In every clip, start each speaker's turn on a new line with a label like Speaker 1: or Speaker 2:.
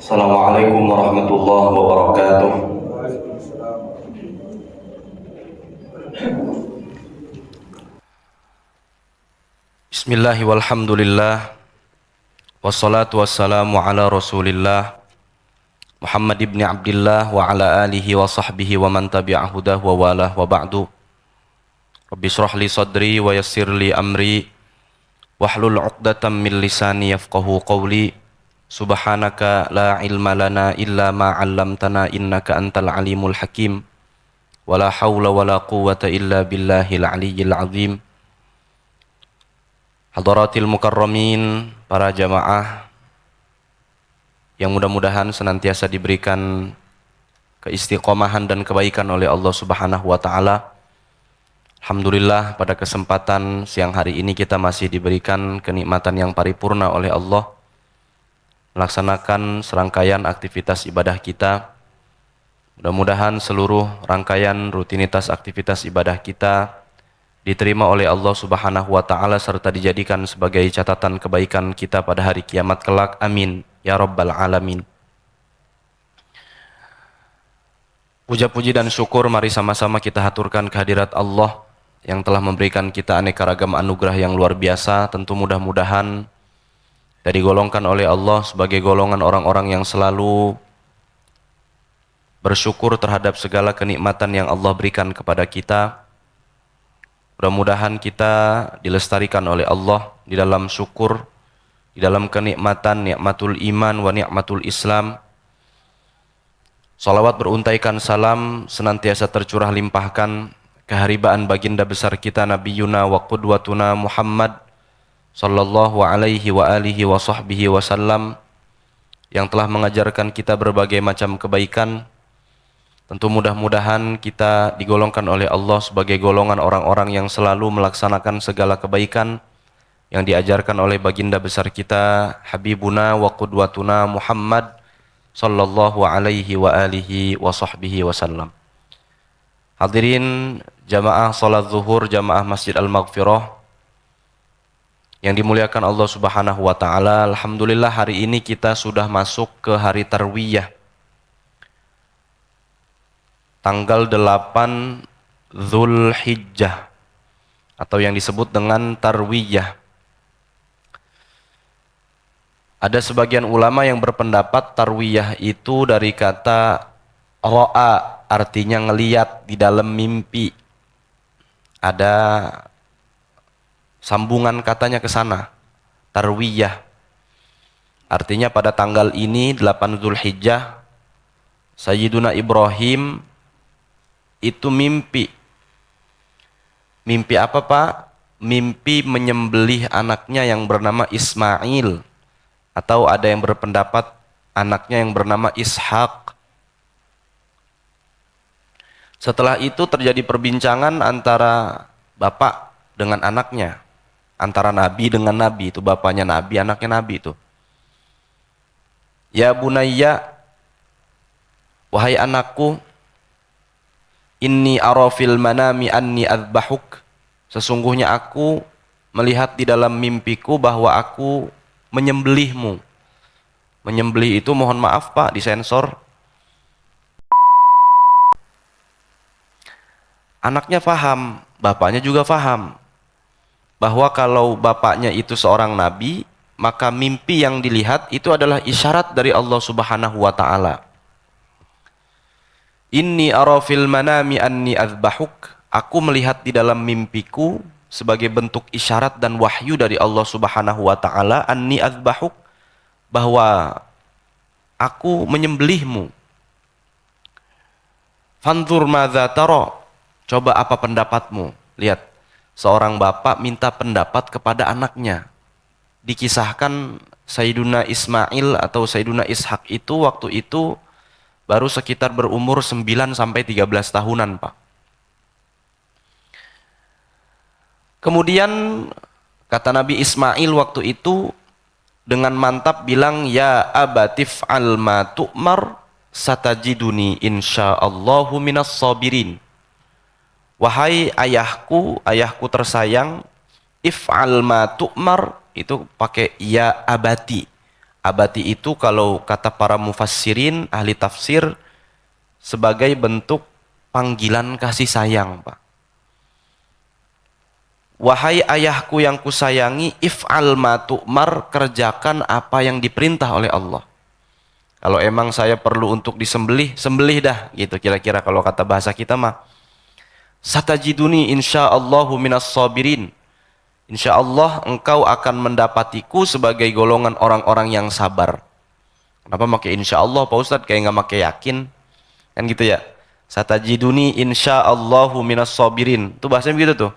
Speaker 1: Assalamualaikum warahmatullahi wabarakatuh. Bismillahi walhamdulillah. Wassalatu wassalamu ala rasulillah Muhammad ibn Abdillah wa ala alihi wa sahbihi wa man tabi'ahu hudah wa walah wa ba'du. Rabbi shrah li sadri wa yassir li amri wahlul 'uqdatam min lisani yafqahu qawli. Subhanaka la ilma lana illa ma 'allamtana innaka antal alimul hakim. Wala haula wala quwwata illa billahil aliyyil azim. Hadaratil mukarramin, para jamaah yang mudah-mudahan senantiasa diberikan keistiqomahan dan kebaikan oleh Allah Subhanahu wa taala. Alhamdulillah, pada kesempatan siang hari ini kita masih diberikan kenikmatan yang paripurna oleh Allah melaksanakan serangkaian aktivitas ibadah kita. Mudah-mudahan seluruh rangkaian rutinitas aktivitas ibadah kita diterima oleh Allah Subhanahu wa taala serta dijadikan sebagai catatan kebaikan kita pada hari kiamat kelak. Amin ya rabbal alamin. Puja-puji dan syukur mari sama-sama kita haturkan kehadirat Allah yang telah memberikan kita aneka ragam anugerah yang luar biasa. Tentu mudah-mudahan kita digolongkan oleh Allah sebagai golongan orang-orang yang selalu bersyukur terhadap segala kenikmatan yang Allah berikan kepada kita. Mudah-mudahan kita dilestarikan oleh Allah di dalam syukur, di dalam kenikmatan, nikmatul iman wa nikmatul Islam. Salawat beruntaikan salam senantiasa tercurah limpahkan keharibaan baginda besar kita Nabi Yuna wa qudwatuna Muhammad sallallahu alaihi wa alihi wa sahbihi wasallam yang telah mengajarkan kita berbagai macam kebaikan. Tentu mudah-mudahan kita digolongkan oleh Allah sebagai golongan orang-orang yang selalu melaksanakan segala kebaikan yang diajarkan oleh baginda besar kita Habibuna wa qudwatuna Muhammad sallallahu alaihi wa alihi wa sahbihi wasallam. Hadirin jamaah salat zuhur, jamaah Masjid Al-Maghfirah yang dimuliakan Allah Subhanahu wa taala. Alhamdulillah, hari ini kita sudah masuk ke hari Tarwiyah, tanggal 8 Zulhijjah atau yang disebut dengan Tarwiyah. Ada sebagian ulama yang berpendapat Tarwiyah itu dari kata ro'a, artinya ngeliat di dalam mimpi. Ada sambungan katanya ke sana. Tarwiyah artinya pada tanggal ini 8 Zulhijjah Sayyiduna Ibrahim itu mimpi. Mimpi apa, Pak? Mimpi menyembelih anaknya yang bernama Ismail, atau ada yang berpendapat anaknya yang bernama Ishak. Setelah itu terjadi perbincangan antara bapak dengan anaknya, antara nabi dengan nabi. Itu bapaknya nabi, anaknya nabi itu. Ya bunayya, wahai anakku, inni ara fil manami anni adzbahuk, sesungguhnya aku melihat di dalam mimpiku bahwa aku menyembelihmu. Menyembelih itu, mohon maaf Pak, disensor. Anaknya faham, bapaknya juga faham bahwa kalau bapaknya itu seorang nabi, maka mimpi yang dilihat itu adalah isyarat dari Allah Subhanahu wa taala. Inni ara fil manami anni adzbahuk, aku melihat di dalam mimpiku sebagai bentuk isyarat dan wahyu dari Allah Subhanahu wa taala, anni adzbahuk, bahwa aku menyembelihmu. Fanzur madza tara, coba apa pendapatmu? Lihat, seorang bapak minta pendapat kepada anaknya. Dikisahkan Sayyiduna Ismail atau Sayyiduna Ishak itu waktu itu baru sekitar berumur 9 sampai 13 tahunan, Pak. Kemudian kata Nabi Ismail waktu itu dengan mantap bilang, ya abatif al ma tu'mar satajiduni insyaallahu minas sabirin. Wahai ayahku, ayahku tersayang, if'al ma tu'mar, itu pakai ya abati. Abati itu kalau kata para mufassirin, ahli tafsir, sebagai bentuk panggilan kasih sayang, Pak. Wahai ayahku yang kusayangi, if'al ma tu'mar, kerjakan apa yang diperintah oleh Allah. Kalau emang saya perlu untuk disembelih, sembelih dah, gitu kira-kira kalau kata bahasa kita mah. Satajiduni insyaallahu minas sabirin. Insyaallah engkau akan mendapatiku sebagai golongan orang-orang yang sabar. Kenapa pakai insyaallah Pak Ustadz, kayak nggak pakai yakin? Kan gitu ya. Satajiduni insyaallahu minas sabirin. Itu bahasanya begitu tuh.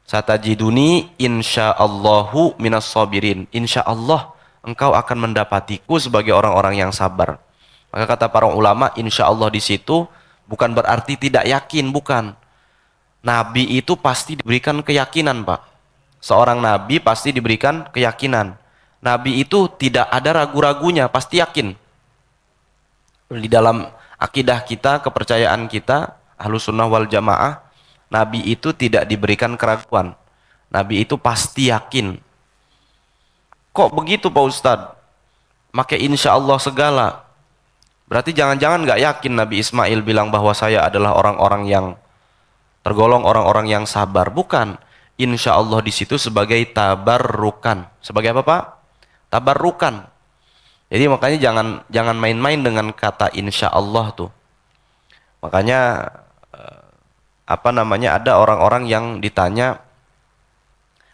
Speaker 1: Satajiduni insyaallahu minas sabirin. Insyaallah engkau akan mendapatiku sebagai orang-orang yang sabar. Maka kata para ulama, insyaallah di situ bukan berarti tidak yakin, bukan. Nabi itu pasti diberikan keyakinan, Pak. Seorang nabi pasti diberikan keyakinan. Nabi itu tidak ada ragu-ragunya, pasti yakin. Di dalam akidah kita, kepercayaan kita, Ahlus Sunnah wal Jamaah, Nabi itu tidak diberikan keraguan. Nabi itu pasti yakin. Kok begitu Pak Ustadz? Makai insya Allah segala. Berarti jangan-jangan nggak yakin Nabi Ismail bilang bahwa saya adalah orang-orang yang tergolong orang-orang yang sabar. Bukan. Insya Allah di situ sebagai tabarrukan. Sebagai apa Pak? Tabarrukan. Jadi makanya jangan main-main dengan kata insya Allah tuh. Makanya ada orang-orang yang ditanya,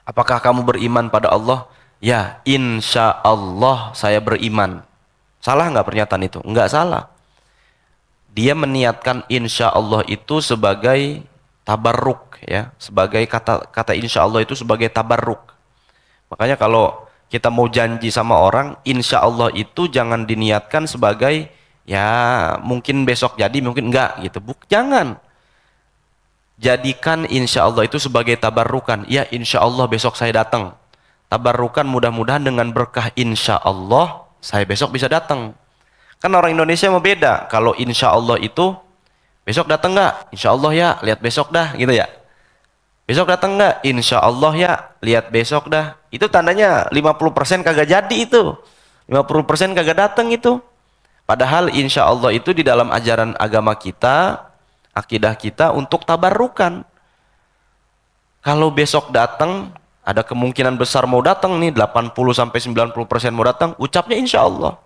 Speaker 1: apakah kamu beriman pada Allah? Ya, insya Allah saya beriman. Salah nggak pernyataan itu? Nggak salah. Dia meniatkan insya Allah itu sebagai tabarruk, ya, sebagai kata insya Allah itu sebagai tabarruk. Makanya kalau kita mau janji sama orang, insya Allah itu jangan diniatkan sebagai ya mungkin besok jadi, mungkin enggak gitu. Jangan. Jadikan insya Allah itu sebagai tabarrukan. Ya insya Allah besok saya datang. Tabarrukan mudah-mudahan dengan berkah insya Allah saya besok bisa datang. Kan orang Indonesia mau beda. Kalau insya Allah itu besok datang nggak? Insya Allah ya, lihat besok dah gitu ya. Besok datang nggak? Insya Allah ya, lihat besok dah. Itu tandanya 50% kagak jadi itu. 50% kagak datang itu. Padahal insya Allah itu di dalam ajaran agama kita, akidah kita untuk tabarrukan. Kalau besok datang, ada kemungkinan besar mau datang nih, 80-90% mau datang, ucapnya insya Allah.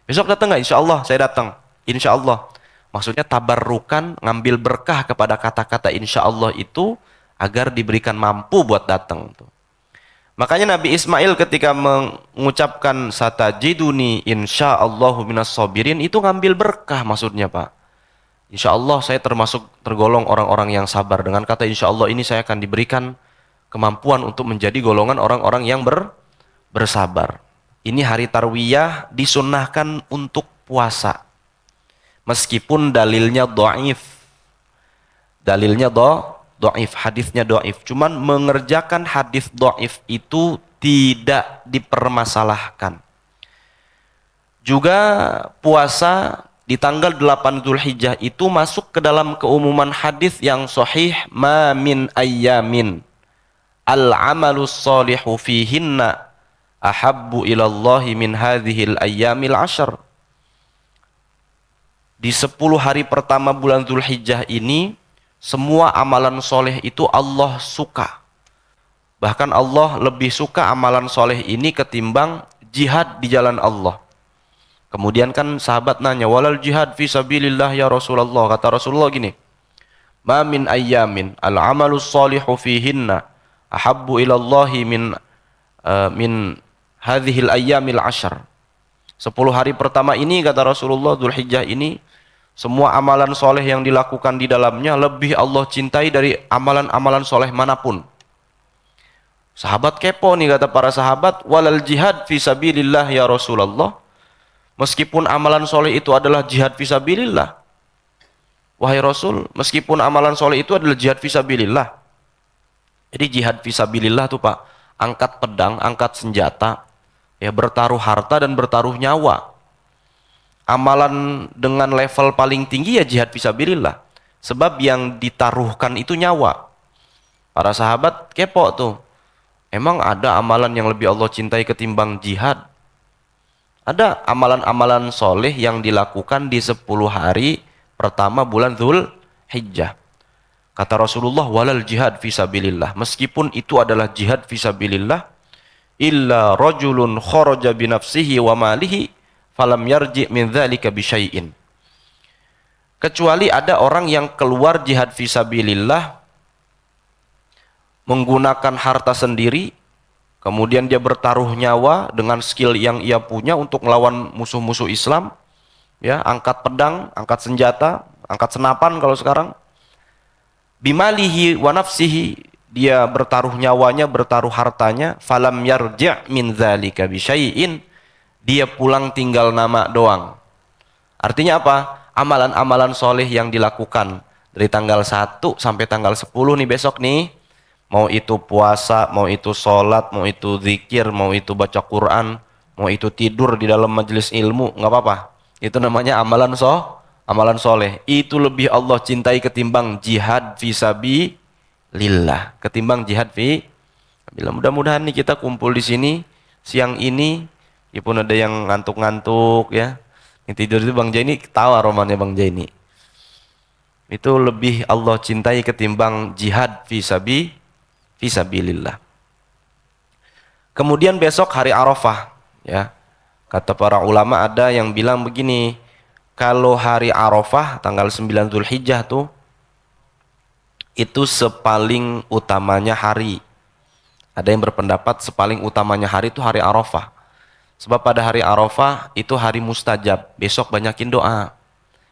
Speaker 1: Besok datang nggak? Insya Allah saya datang. Insya Allah. Maksudnya tabarrukan, ngambil berkah kepada kata-kata insya Allah itu agar diberikan mampu buat datang. Makanya Nabi Ismail ketika mengucapkan satajiduni insya Allahu minas sabirin, itu ngambil berkah maksudnya Pak. Insya Allah saya termasuk tergolong orang-orang yang sabar. Dengan kata insya Allah ini saya akan diberikan kemampuan untuk menjadi golongan orang-orang yang bersabar. Ini hari tarwiyah disunnahkan untuk puasa. Meskipun dalilnya dhaif. Dalilnya dhaif, hadisnya dhaif. Cuman mengerjakan hadis dhaif itu tidak dipermasalahkan. Juga puasa di tanggal 8 Dzulhijjah itu masuk ke dalam keumuman hadis yang sahih, ma min ayyamin al-amalus shalihu fihinna ahabbu ilallahi min hadhil ayyamil ashar. Di 10 hari pertama bulan Dzulhijjah ini, semua amalan soleh itu Allah suka. Bahkan Allah lebih suka amalan soleh ini ketimbang jihad di jalan Allah. Kemudian kan sahabat nanya, walal jihad fi sabilillah ya Rasulullah. Kata Rasulullah gini, ma min ayyamin al-amalus shalihu fihinna ahabbu ilallahi min hadhil ayyamil ashar. 10 hari pertama ini kata Rasulullah, Dzulhijjah ini, semua amalan soleh yang dilakukan di dalamnya lebih Allah cintai dari amalan-amalan soleh manapun. Sahabat kepo nih, kata para sahabat, walal jihad fi sabilillah ya Rasulullah. Meskipun amalan soleh itu adalah jihad fi sabilillah, wahai Rasul, meskipun amalan soleh itu adalah jihad fi sabilillah. Jadi jihad fi sabilillah tuh Pak, angkat pedang, angkat senjata, ya bertaruh harta dan bertaruh nyawa. Amalan dengan level paling tinggi ya jihad fisabilillah. Sebab yang ditaruhkan itu nyawa. Para sahabat kepo tuh. Emang ada amalan yang lebih Allah cintai ketimbang jihad? Ada amalan-amalan soleh yang dilakukan di 10 hari pertama bulan Dzul Hijjah. Kata Rasulullah, walal jihad fisabilillah. Meskipun itu adalah jihad fisabilillah, illa rajulun kharaja binafsihi wa malihi falam yarji min dzalika bisyai'in. Kecuali ada orang yang keluar jihad fisabilillah menggunakan harta sendiri, kemudian dia bertaruh nyawa dengan skill yang ia punya untuk melawan musuh-musuh Islam, ya, angkat pedang, angkat senjata, angkat senapan kalau sekarang. Bimalihi wa nafsihi, dia bertaruh nyawanya, bertaruh hartanya, falam yarji' min dzalika bisyai'in, dia pulang tinggal nama doang. Artinya apa? Amalan-amalan soleh yang dilakukan dari tanggal 1 sampai tanggal 10 nih besok nih, mau itu puasa, mau itu sholat, mau itu zikir, mau itu baca Quran, mau itu tidur di dalam majelis ilmu, nggak apa-apa. Itu namanya amalan soleh. Itu lebih Allah cintai ketimbang jihad fisabilillah, ketimbang jihad fi. Mudah-mudahan nih kita kumpul di sini siang ini, walaupun ada yang ngantuk-ngantuk ya. Yang tidur itu Bang Jaini, tawa romannya Bang Jaini. Itu lebih Allah cintai ketimbang jihad fisabilillah. Kemudian besok hari Arafah, ya. Kata para ulama ada yang bilang begini, kalau hari Arafah tanggal 9 Zulhijjah tuh itu sepaling utamanya hari. Ada yang berpendapat sepaling utamanya hari itu hari Arafah. Sebab pada hari Arafah itu hari mustajab. Besok banyakin doa.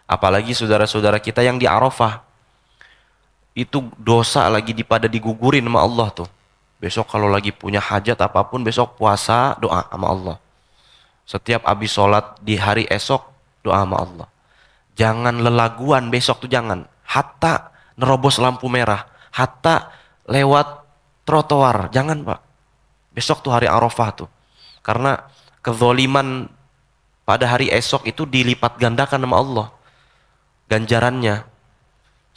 Speaker 1: Apalagi saudara-saudara kita yang di Arafah. Itu dosa lagi pada digugurin sama Allah tuh. Besok kalau lagi punya hajat apapun, besok puasa doa sama Allah. Setiap habis sholat di hari esok doa sama Allah. Jangan lelaguan besok tuh, jangan. Hatta nerobos lampu merah, hatta lewat trotoar, jangan Pak. Besok tuh hari Arafah tuh. Karena kezoliman pada hari esok itu dilipat gandakan sama Allah. Ganjarannya.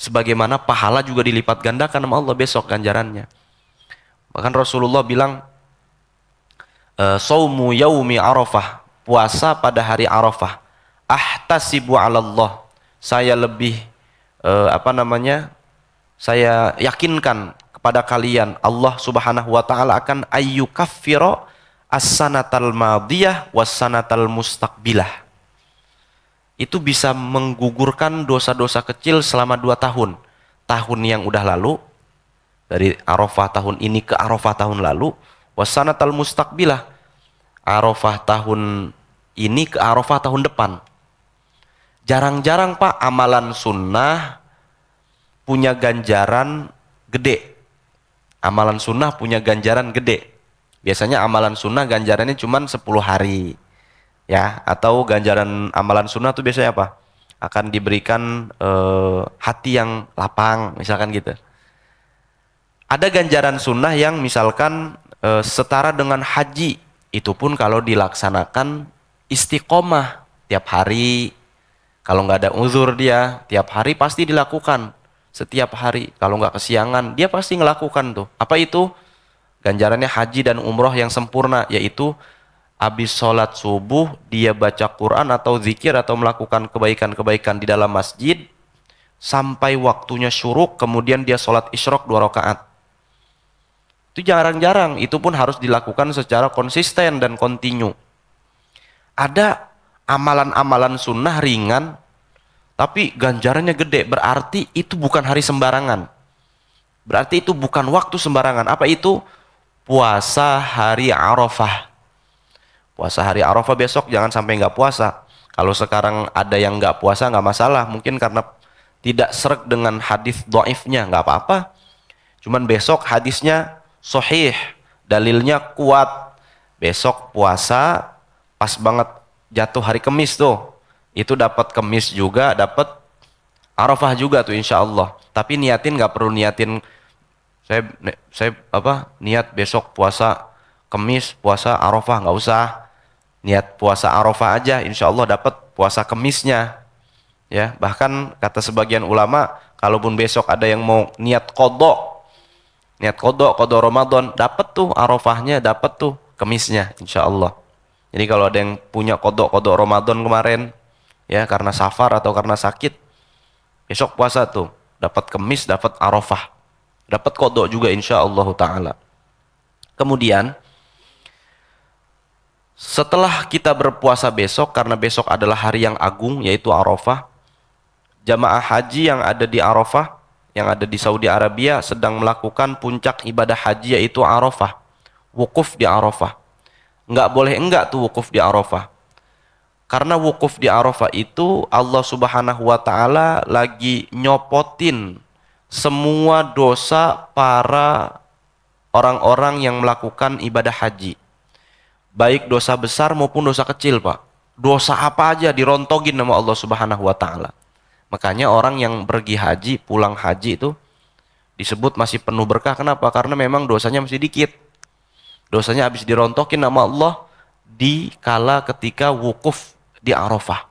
Speaker 1: Sebagaimana pahala juga dilipat gandakan sama Allah besok ganjarannya. Bahkan Rasulullah bilang, saumu yaumi Arafah, puasa pada hari Arafah. Ahtasibu 'ala Allah. Saya lebih saya yakinkan kepada kalian Allah Subhanahu wa taala akan ayyukaffira as-sanatal madiyah was-sanatal mustaqbilah. Itu bisa menggugurkan dosa-dosa kecil selama 2 tahun. Tahun yang udah lalu, dari Arafah tahun ini ke Arafah tahun lalu, was-sanatal mustaqbilah, Arafah tahun ini ke Arafah tahun depan. Jarang-jarang Pak amalan sunnah punya ganjaran gede. Amalan sunnah punya ganjaran gede. Biasanya amalan sunnah ganjarannya cuma 10 hari. Ya, atau ganjaran amalan sunnah tuh biasanya apa? Akan diberikan hati yang lapang, misalkan gitu. Ada ganjaran sunnah yang misalkan setara dengan haji. Itu pun kalau dilaksanakan istiqomah tiap hari. Kalau nggak ada uzur dia, tiap hari pasti dilakukan. Setiap hari, kalau nggak kesiangan, dia pasti ngelakukan tuh. Apa itu? Ganjarannya haji dan umroh yang sempurna, yaitu habis sholat subuh, dia baca Quran atau zikir atau melakukan kebaikan-kebaikan di dalam masjid, sampai waktunya syuruk, kemudian dia sholat isyraq 2 rakaat. Itu jarang-jarang, itu pun harus dilakukan secara konsisten dan kontinu. Ada amalan-amalan sunnah ringan, tapi ganjarannya gede, berarti itu bukan hari sembarangan. Berarti itu bukan waktu sembarangan. Apa itu? Puasa hari Arafah. Puasa hari Arafah besok jangan sampai nggak puasa. Kalau sekarang ada yang nggak puasa nggak masalah, mungkin karena tidak sreg dengan hadis dhaifnya, nggak apa-apa. Cuman besok hadisnya sahih, dalilnya kuat. Besok puasa pas banget jatuh hari Kamis tuh. Itu dapat Kamis juga, dapat Arafah juga tuh insya Allah. Tapi niatin nggak perlu niatin saya niat besok puasa Kamis, puasa Arafah, nggak usah. Niat puasa Arafah aja, insya Allah dapat puasa Kamisnya. Ya, bahkan kata sebagian ulama, kalaupun besok ada yang mau niat kodok Ramadan, dapat tuh Arafahnya, dapat tuh Kamisnya, insya Allah. Jadi kalau ada yang punya kodok-kodok Ramadan kemarin, ya karena safar atau karena sakit, besok puasa tuh, dapat kemis, dapat Arafah, dapat kodok juga insya Allah Ta'ala. Kemudian, setelah kita berpuasa besok, karena besok adalah hari yang agung, yaitu Arafah, jamaah haji yang ada di Arafah, yang ada di Saudi Arabia, sedang melakukan puncak ibadah haji, yaitu Arafah, wukuf di Arafah. Nggak boleh enggak tuh wukuf di Arafah. Karena wukuf di Arafah itu Allah Subhanahu wa Ta'ala lagi nyopotin semua dosa para orang-orang yang melakukan ibadah haji. Baik dosa besar maupun dosa kecil, Pak. Dosa apa aja dirontogin sama Allah Subhanahu wa Ta'ala. Makanya orang yang pergi haji, pulang haji itu disebut masih penuh berkah. Kenapa? Karena memang dosanya masih dikit. Dosanya habis dirontokin sama Allah di kala ketika wukuf di Arafah.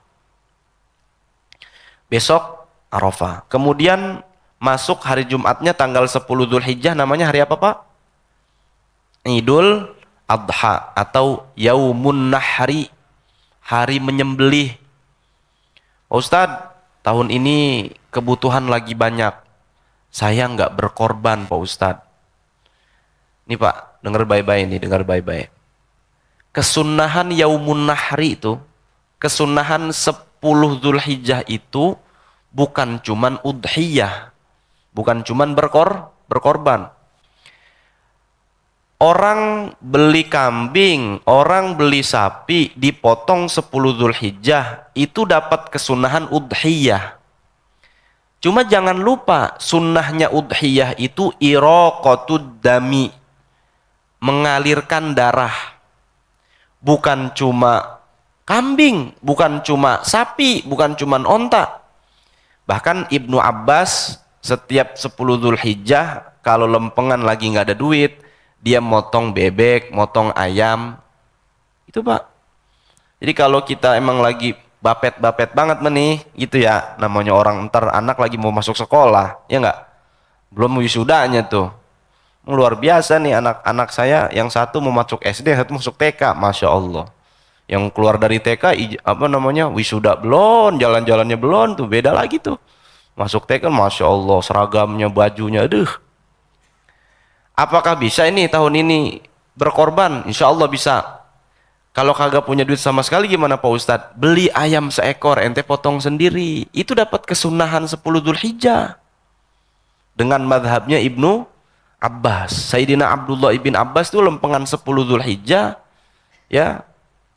Speaker 1: Besok Arafah. Kemudian masuk hari Jumatnya tanggal 10 Dzulhijjah, namanya hari apa, Pak? Idul Adha atau Yaumun Nahri, hari menyembelih. Pak Ustadz, tahun ini kebutuhan lagi banyak. Saya nggak berkorban, Pak Ustadz. Ini Pak, dengar baik-baik nih, dengar baik-baik. Kesunahan Yaumun Nahri itu, kesunahan 10 Dzulhijjah itu bukan cuman udhiyah, bukan cuman berkorban. Orang beli kambing, orang beli sapi, dipotong 10 Dzulhijjah, itu dapat kesunahan udhiyah. Cuma jangan lupa, sunnahnya udhiyah itu iraqatud dami, mengalirkan darah. Bukan cuma kambing, bukan cuma sapi, bukan cuma onta. Bahkan Ibnu Abbas setiap 10 Dzulhijjah, kalau lempengan lagi nggak ada duit, dia motong bebek, motong ayam. Itu Pak. Jadi kalau kita emang lagi bapet-bapet banget nih, gitu ya, namanya orang ntar anak lagi mau masuk sekolah, ya nggak? Belum wisudanya tuh. Luar biasa nih anak-anak saya, yang satu mau masuk SD, satu masuk TK, Masya Allah. Yang keluar dari TK, wisuda belum, jalan-jalannya belum, tuh beda lagi tuh. Masuk TK, Masya Allah, seragamnya, bajunya, aduh. Apakah bisa ini tahun ini berkorban? Insya Allah bisa. Kalau kagak punya duit sama sekali gimana Pak Ustadz? Beli ayam seekor, ente potong sendiri. Itu dapat kesunahan 10 Dzulhijjah. Dengan madhabnya Ibnu Abbas. Sayyidina Abdullah ibn Abbas itu lempengan 10 Dzulhijjah. Ya,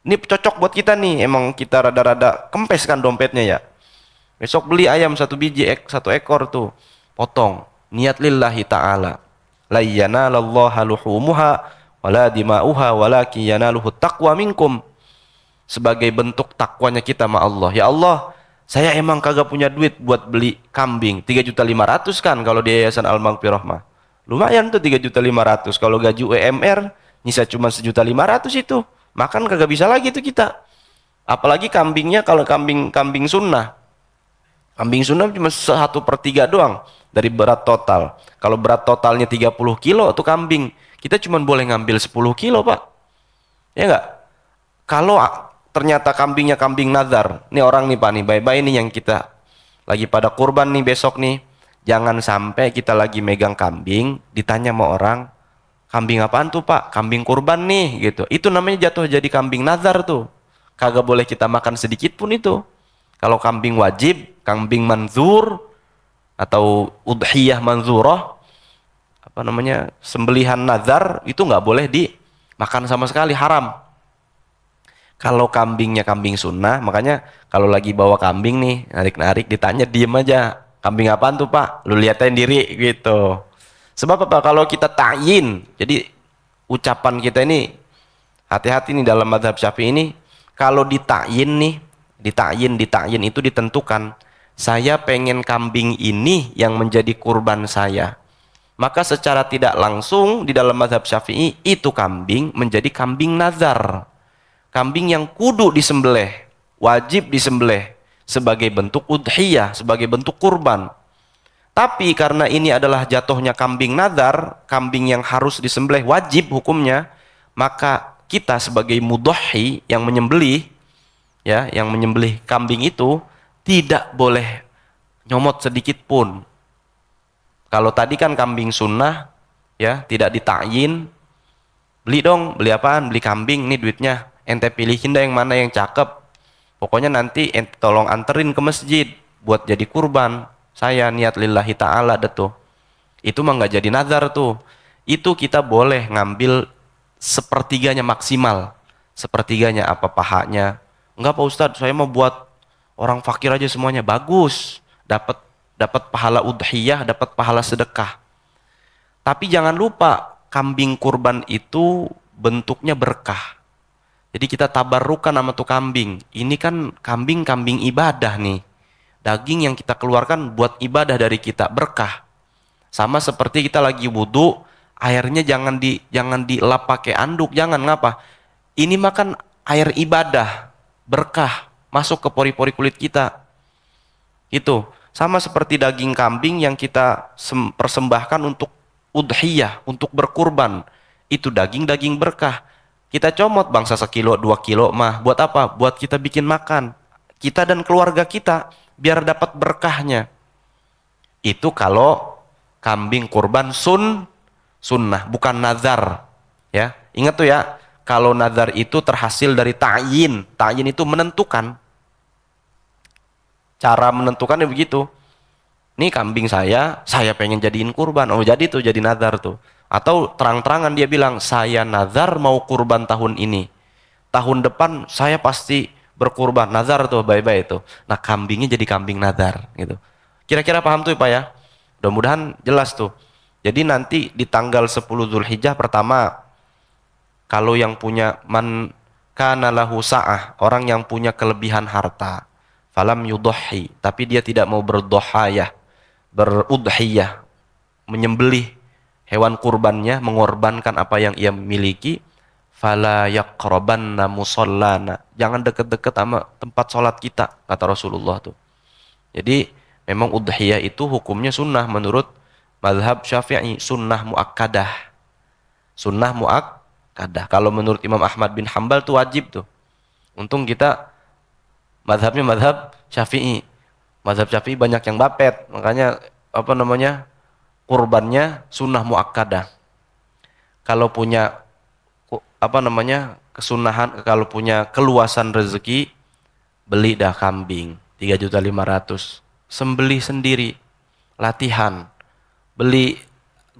Speaker 1: ini cocok buat kita nih. Emang kita rada-rada kempes kan dompetnya ya. Besok beli ayam satu biji, satu ekor tuh. Potong. Niat lillahi ta'ala. La yanalallaha luhumuha wala dima'uha walakin yanaluhu taqwa minkum. Sebagai bentuk takwanya kita sama Allah. Ya Allah, saya emang kagak punya duit buat beli kambing 3.500.000 kan kalau di Yayasan Al-Maghfirah mah. Lumayan tuh 3.500.000. Kalau gaji UMR nyisa cuma 1.500.000 itu. Makan kagak bisa lagi tuh kita. Apalagi kambingnya kalau kambing sunnah. Kambing sunnah cuma 1/3 doang dari berat total. Kalau berat totalnya 30 kilo itu kambing, kita cuma boleh ngambil 10 kilo Pak. Ya enggak? Kalau ternyata kambingnya kambing nazar, nih orang nih Pak nih, bye-bye nih yang kita lagi pada kurban nih besok nih, jangan sampai kita lagi megang kambing, ditanya sama orang, kambing apaan tuh Pak? Kambing kurban nih gitu. Itu namanya jatuh jadi kambing nazar tuh. Kagak boleh kita makan sedikit pun itu. Kalau kambing wajib, kambing manzur, atau udhiyah manzurah, sembelihan nazar, itu nggak boleh dimakan sama sekali, haram. Kalau kambingnya kambing sunnah, makanya kalau lagi bawa kambing nih, narik-narik, ditanya diem aja, kambing apaan tuh Pak? Lu liatin diri gitu. Sebab apa? Kalau kita ta'yin, jadi ucapan kita ini, hati-hati nih dalam mazhab Syafi'i ini, kalau dita'yin nih, dita'yin itu ditentukan, saya pengen kambing ini yang menjadi kurban saya. Maka secara tidak langsung di dalam mazhab Syafi'i itu kambing menjadi kambing nazar. Kambing yang kudu disembelih, wajib disembelih sebagai bentuk udhiyah, sebagai bentuk kurban. Tapi karena ini adalah jatuhnya kambing nazar, kambing yang harus disembelih wajib hukumnya, maka kita sebagai mudhahi yang menyembelih, ya, yang menyembelih kambing itu tidak boleh nyomot sedikit pun. Kalau tadi kan kambing sunnah, ya, tidak ditakyin, beli dong, beli apaan? Beli kambing, nih duitnya. Ente pilihin dah yang mana yang cakep. Pokoknya nanti ente tolong anterin ke masjid buat jadi kurban. Saya niat lillahi ta'ala dah tuh. Itu mah nggak jadi nazar tuh. Itu kita boleh ngambil sepertiganya maksimal. Sepertiganya apa pahanya. Enggak Pak Ustadz, saya mau buat orang fakir aja semuanya. Bagus. Dapat dapat pahala udhiyah, dapat pahala sedekah. Tapi jangan lupa, kambing kurban itu bentuknya berkah. Jadi kita tabarrukan sama tuh kambing. Ini kan kambing ibadah nih. Daging yang kita keluarkan buat ibadah dari kita, berkah. Sama seperti kita lagi wudhu, airnya jangan dilap pakai anduk, jangan, ngapa? Ini makan air ibadah, berkah, masuk ke pori-pori kulit kita. Itu sama seperti daging kambing yang kita persembahkan untuk udhiyah, untuk berkurban. Itu daging berkah. Kita comot bangsa 1 kilo 2 kilo mah buat apa? Buat kita bikin makan, kita dan keluarga kita, biar dapat berkahnya. Itu kalau kambing kurban sunnah, bukan nazar, ya. Ingat tuh ya, kalau nazar itu terhasil dari ta'yin. Ta'yin itu menentukan. Cara menentukannya begitu. Nih kambing saya pengen jadiin kurban. Oh jadi tuh, jadi nazar tuh. Atau terang-terangan dia bilang, saya nazar mau kurban tahun ini. Tahun depan saya pasti berkurban. Nazar tuh, bye-bye itu. Nah kambingnya jadi kambing nazar gitu. Kira-kira paham tuh ya Pak ya? Mudah-mudahan jelas tuh. Jadi nanti di tanggal 10 Zulhijjah pertama, kalau yang punya man kana lahu sa'ah, orang yang punya kelebihan harta, falam yudhi, tapi dia tidak mau berdohayah, berudhiyah, menyembelih hewan kurbannya, mengorbankan apa yang ia miliki, fala yaqrabanna musallana, jangan deket-deket sama tempat sholat kita, kata Rasulullah tuh. Jadi memang udhiyah itu hukumnya sunnah menurut mazhab Syafi'i, sunnah muakkadah. Sunnah muakkadah. Kalau menurut Imam Ahmad bin Hambal tuh wajib tuh. Untung kita mazhabnya mazhab Syafi'i. Mazhab Syafi'i banyak yang bapet, makanya kurbannya sunnah muakkadah. Kalau punya kesunahan, kalau punya keluasan rezeki, beli dah kambing 3.500.000, sembelih sendiri, latihan, beli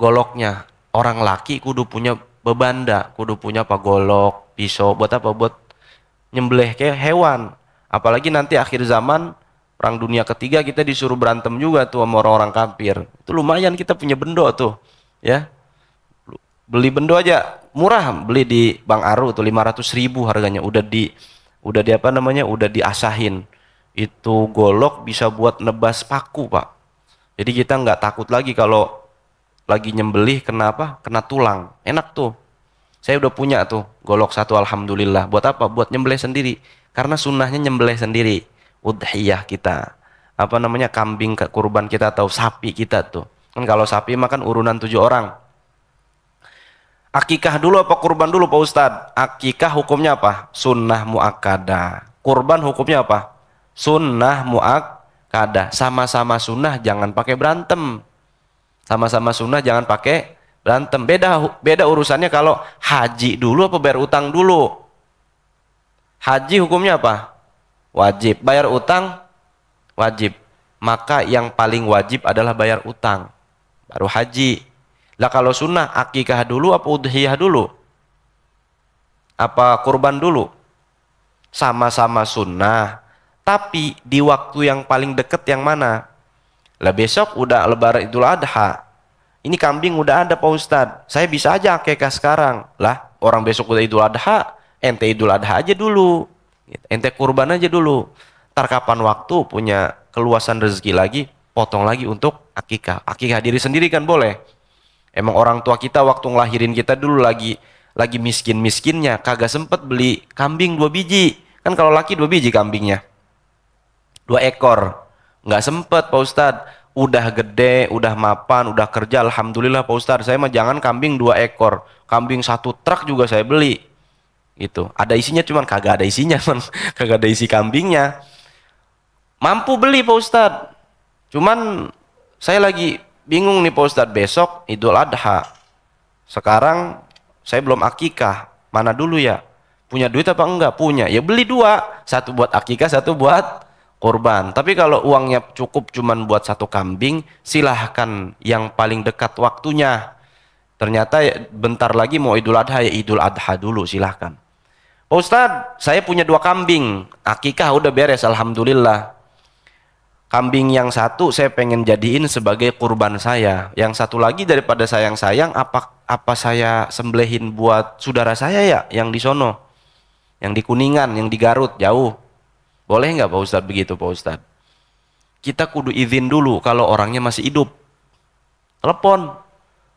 Speaker 1: goloknya. Orang laki kudu punya bebanda, kudu punya golok, pisau, buat apa? Buat nyembelih kayak hewan. Apalagi nanti akhir zaman, perang dunia ketiga, kita disuruh berantem juga tuh sama orang-orang kafir. Itu lumayan kita punya bendo tuh, ya. Beli bendo aja murah, beli di Bang Aru tuh 500.000 harganya, udah diasahin. Itu golok bisa buat nebas paku Pak. Jadi kita nggak takut lagi kalau lagi nyembelih kena tulang. Enak tuh. Saya udah punya tuh golok satu, alhamdulillah. Buat apa? Buat nyembelih sendiri. Karena sunnahnya nyembelih sendiri. Udhiyah kita. Kambing kurban kita atau sapi kita tuh. Kan kalau sapi makan urunan 7 orang. Akikah dulu apa kurban dulu Pak Ustadz? Akikah hukumnya apa? Sunnah muakkadah. Kurban hukumnya apa? Sunnah muakkadah. Sama-sama sunnah, jangan pakai berantem. Sama-sama sunnah, jangan pakai berantem. Beda urusannya kalau haji dulu apa bayar utang dulu. Haji hukumnya apa? Wajib. Bayar utang wajib. Maka yang paling wajib adalah bayar utang, baru haji. Lah kalau sunnah, akikah dulu apa udhiyah dulu? Apa kurban dulu? Sama-sama sunnah, tapi di waktu yang paling deket yang mana? Lah besok udah lebaran Idul Adha. Ini kambing udah ada Pak Ustadz, saya bisa aja akikah sekarang. Lah orang besok udah Idul Adha, ente Idul Adha aja dulu, ente kurban aja dulu. Ntar kapan waktu punya keluasan rezeki lagi, potong lagi untuk akikah. Akikah diri sendiri kan boleh. Emang orang tua kita waktu ngelahirin kita dulu lagi miskin-miskinnya, kagak sempet beli kambing 2 biji. Kan kalau laki 2 biji kambingnya, 2 ekor. Nggak sempet Pak Ustadz. Udah gede, udah mapan, udah kerja, alhamdulillah Pak Ustadz. Saya mah jangan kambing 2 ekor, kambing 1 truk juga saya beli. gitu. Ada isinya cuman kagak ada isinya, kagak ada isi kambingnya. Mampu beli Pak Ustadz. Cuman saya lagi bingung nih Pak Ustadz, besok Idul Adha. Sekarang saya belum akikah. Mana dulu ya? Punya duit apa enggak? Punya. Ya beli dua. Satu buat akikah, satu buat kurban. Tapi kalau uangnya cukup cuman buat satu kambing, silahkan yang paling dekat waktunya. Ternyata bentar lagi mau Idul Adha, ya Idul Adha dulu silahkan. Pak Ustadz, saya punya dua kambing. Akikah udah beres, alhamdulillah. Kambing yang satu saya pengen jadiin sebagai kurban saya. Yang satu lagi daripada sayang-sayang, apa saya sembelihin buat saudara saya ya, yang di sono, yang di Kuningan, yang di Garut, jauh. Boleh nggak Pak Ustadz begitu Pak Ustadz? Kita kudu izin dulu kalau orangnya masih hidup. Telepon,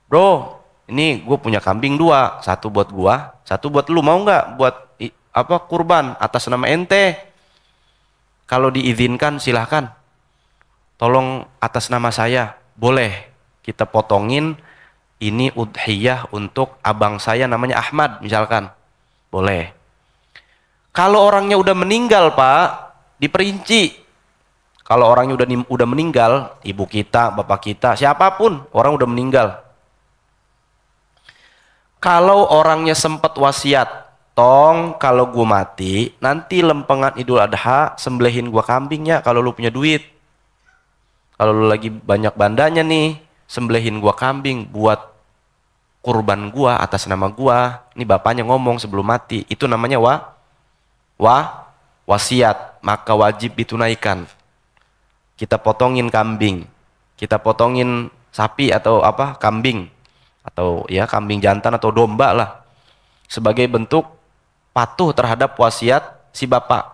Speaker 1: bro, ini gue punya kambing dua, satu buat gua, satu buat lu, mau nggak buat kurban atas nama ente? Kalau diizinkan silahkan. Tolong atas nama saya, boleh kita potongin ini udhiyah untuk abang saya namanya Ahmad misalkan, boleh. Kalau orangnya udah meninggal Pak, diperinci. Kalau orangnya udah meninggal, ibu kita, bapak kita, siapapun, orang udah meninggal. Kalau orangnya sempat wasiat, tong kalau gue mati, nanti lempengan Idul Adha sembelihin gue kambingnya kalau lu punya duit. Kalau lu lagi banyak bandanya nih, sembelihin gua kambing buat kurban gua atas nama gua. Ini bapaknya ngomong sebelum mati. Itu namanya wasiat, maka wajib ditunaikan. Kita potongin kambing, kita potongin sapi atau kambing, atau ya kambing jantan atau domba lah, sebagai bentuk patuh terhadap wasiat si bapak.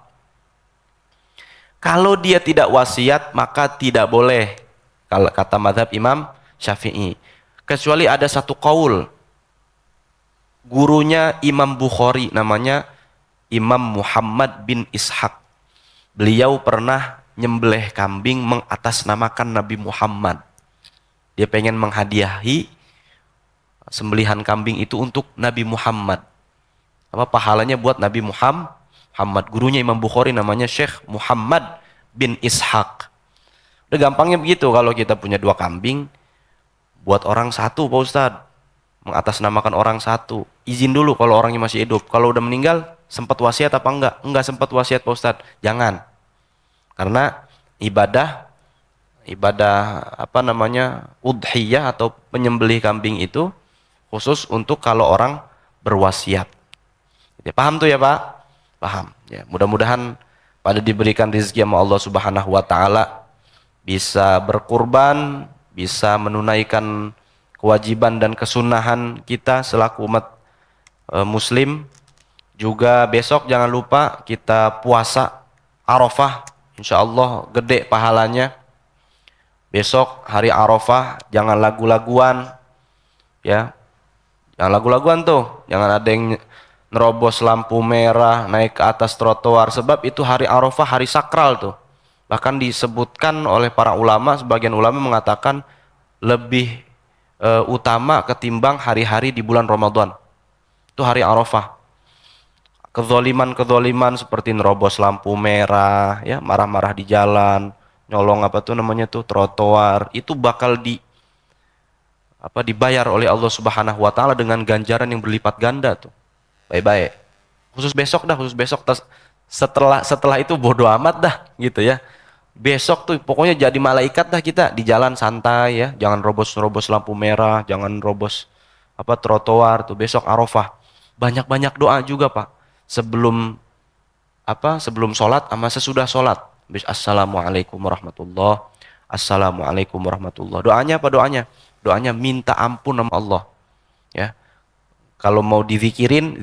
Speaker 1: Kalau dia tidak wasiat, maka tidak boleh. Kalau kata mazhab Imam Syafi'i. Kecuali ada satu qaul. Gurunya Imam Bukhari, namanya Imam Muhammad bin Ishaq. Beliau pernah nyembelih kambing mengatasnamakan Nabi Muhammad. Dia pengen menghadiahi sembelihan kambing itu untuk Nabi Muhammad. Pahalanya buat Nabi Muhammad. Gurunya Imam Bukhari namanya Syekh Muhammad bin Ishaq. Udah gampangnya begitu, kalau kita punya dua kambing, buat orang satu Pak Ustadz, mengatasnamakan orang satu. Izin dulu kalau orangnya masih hidup. Kalau udah meninggal, sempat wasiat apa enggak? Enggak sempat wasiat Pak Ustadz, jangan. Karena ibadah udhiyah atau penyembelih kambing itu khusus untuk kalau orang berwasiat. Ya, paham tuh ya Pak? Paham. Ya, mudah-mudahan pada diberikan rezeki sama Allah Subhanahu wa taala, bisa berkurban, bisa menunaikan kewajiban dan kesunahan kita selaku umat muslim. Juga besok jangan lupa kita puasa Arafah, insyaallah gede pahalanya. Besok hari Arafah jangan lagu-laguan ya. Jangan lagu-laguan tuh, jangan ada yang nerobos lampu merah, naik ke atas trotoar, sebab itu hari Arafah, hari sakral tuh. Bahkan disebutkan oleh para ulama, sebagian ulama mengatakan lebih utama ketimbang hari-hari di bulan Ramadan. Itu hari Arafah. Kezoliman seperti nerobos lampu merah, ya, marah-marah di jalan, nyolong trotoar, itu bakal dibayar oleh Allah Subhanahu wa taala dengan ganjaran yang berlipat ganda tuh. Baik-baik. Khusus besok. Setelah itu bodo amat dah gitu ya. Besok tuh pokoknya jadi malaikat dah kita, di jalan santai ya. Jangan robos lampu merah, jangan robos trotoar tuh besok Arafah. Banyak-banyak doa juga Pak. Sebelum sholat sama sesudah sholat. Assalamualaikum warahmatullahi. Assalamualaikum warahmatullahi. Doanya apa doanya? Doanya minta ampun sama Allah. Ya. Kalau mau dizikirin,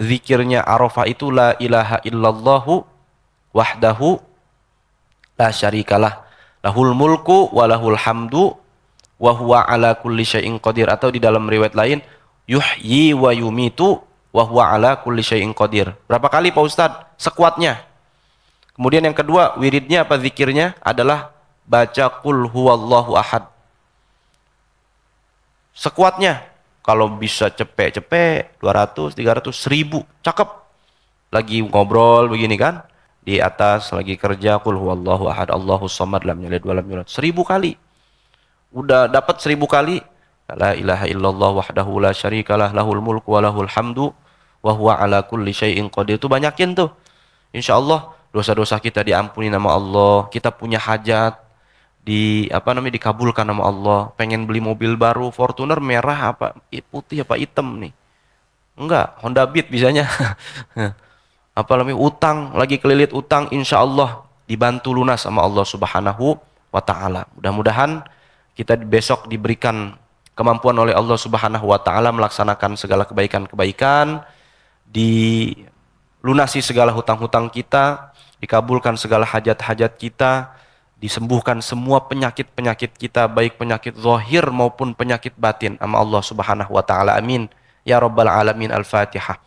Speaker 1: zikirnya Arafah itu la ilaha illallahu wahdahu la syarikalah, lahul mulku wa lahul hamdu wa huwa ala kulli syai'in qadir. Atau di dalam riwayat lain, yuhyi wa yumitu wa huwa ala kulli syai'in qadir. Berapa kali Pak Ustadz? Sekuatnya. Kemudian yang kedua, wiridnya zikirnya adalah baca qul huwallahu ahad. Sekuatnya. kalau bisa cepet-cepet 200, 300, 1000, cakep. Lagi ngobrol begini kan, di atas lagi kerja, qul huwallahu ahad, Allahus samad, lam yalid walam yulad. 1000 kali. Udah dapat 1000 kali. La ilaha illallah wahdahu la syarikalah, lahul mulku wa lahul hamdu wa huwa ala kulli syai'in qadir. Itu banyakin tuh. Insya Allah dosa-dosa kita diampuni nama Allah. Kita punya hajat dikabulkan nama Allah. Pengen beli mobil baru, Fortuner merah apa putih apa hitam nih? Enggak, Honda Beat bisanya. Utang, lagi kelilit utang, insya Allah dibantu lunas sama Allah Subhanahu wa Ta'ala. Mudah-mudahan kita besok diberikan kemampuan oleh Allah Subhanahu wa Ta'ala melaksanakan segala kebaikan-kebaikan, dilunasi segala hutang-hutang kita, dikabulkan segala hajat-hajat kita, disembuhkan semua penyakit-penyakit kita, baik penyakit zahir maupun penyakit batin sama Allah Subhanahu wa Ta'ala. Amin ya rabbal alamin. Al-Fatihah.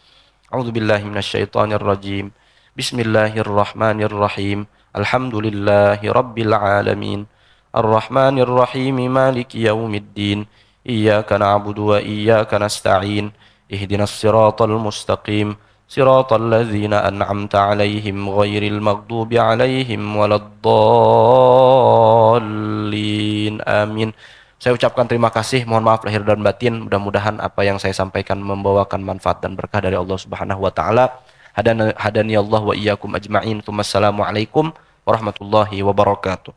Speaker 1: A'udzu billahi minasyaitonir rajim. Bismillahirrahmanirrahim. Alhamdulillahi rabbil alamin. Ar-Rahmanir Rahim. Maliki yaumiddin. Iyyaka na'budu wa iyyaka nasta'in. Ihdinas siratal mustaqim. Siratal ladzina an'amta 'alaihim ghairil maghdubi 'alaihim waladdallin. Amin. Saya ucapkan terima kasih, mohon maaf lahir dan batin. Mudah-mudahan apa yang saya sampaikan membawakan manfaat dan berkah dari Allah Subhanahu wa Ta'ala. Hadani Allah wa iyyakum ajma'in. Wassalamualaikum warahmatullahi wabarakatuh.